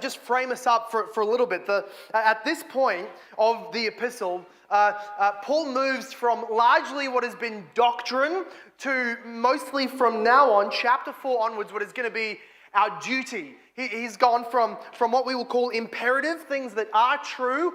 just frame us up for a little bit. At this point of the epistle, Paul moves from largely what has been doctrine to mostly from now on, chapter 4 onwards, what is going to be our duty. He's gone from what we will call imperative, things that are true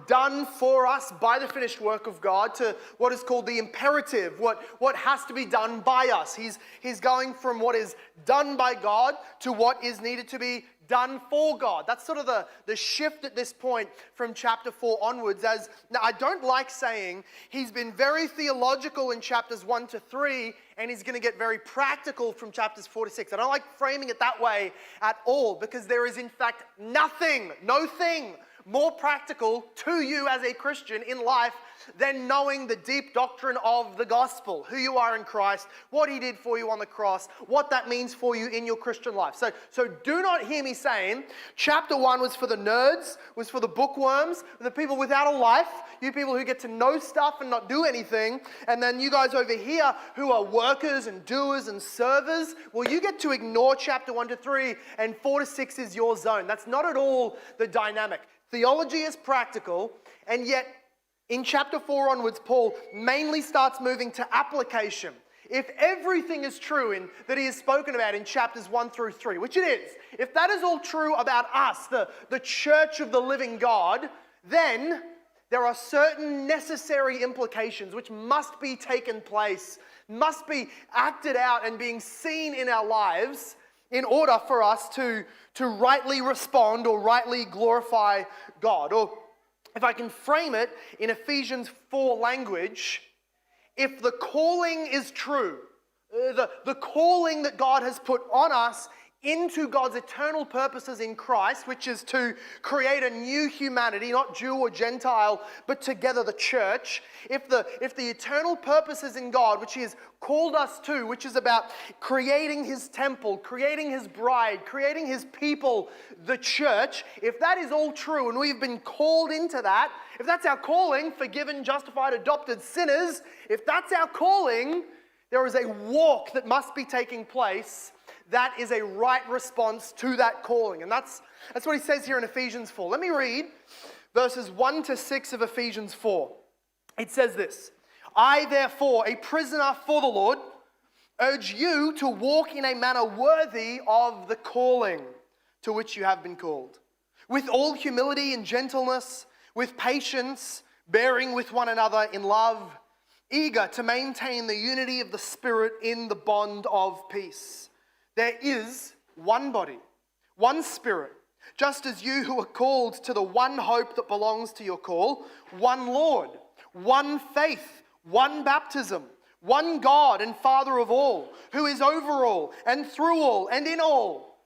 done for us by the finished work of God, to what is called the imperative, what has to be done by us. He's going from what is done by God to what is needed to be done for God. That's sort of the shift at this point from chapter 4 onwards. Now, I don't like saying he's been very theological in chapters 1 to 3 and he's going to get very practical from chapters 4 to 6. I don't like framing it that way at all, because there is in fact no thing more practical to you as a Christian in life than knowing the deep doctrine of the gospel, who you are in Christ, what he did for you on the cross, what that means for you in your Christian life. So do not hear me saying chapter 1 was for the nerds, was for the bookworms, the people without a life, you people who get to know stuff and not do anything, and then you guys over here who are workers and doers and servers, well, you get to ignore chapter 1 to 3 and 4 to 6 is your zone. That's not at all the dynamic. Theology is practical, and yet in chapter 4 onwards, Paul mainly starts moving to application. If everything is true that he has spoken about in chapters 1 through 3, which it is, if that is all true about us, the church of the living God, then there are certain necessary implications which must be taken place, must be acted out and being seen in our lives in order for us to rightly respond or rightly glorify God. Or if I can frame it in Ephesians 4 language, if the calling is true, the calling that God has put on us into God's eternal purposes in Christ, which is to create a new humanity, not Jew or Gentile, but together the church. If the eternal purposes in God, which he has called us to, which is about creating his temple, creating his bride, creating his people, the church, if that is all true and we've been called into that, if that's our calling, forgiven, justified, adopted sinners, if that's our calling, there is a walk that must be taking place that is a right response to that calling. And that's what he says here in Ephesians 4. Let me read verses 1 to 6 of Ephesians 4. It says this: I, therefore, a prisoner for the Lord, urge you to walk in a manner worthy of the calling to which you have been called, with all humility and gentleness, with patience, bearing with one another in love, eager to maintain the unity of the Spirit in the bond of peace. There is one body, one Spirit, just as you who are called to the one hope that belongs to your call, one Lord, one faith, one baptism, one God and Father of all, who is over all and through all and in all.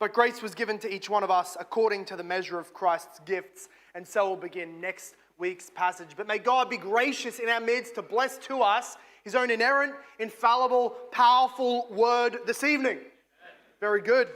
But grace was given to each one of us according to the measure of Christ's gifts. And so we'll begin next week's passage. But may God be gracious in our midst to bless to us his own inerrant, infallible, powerful word this evening. Very good.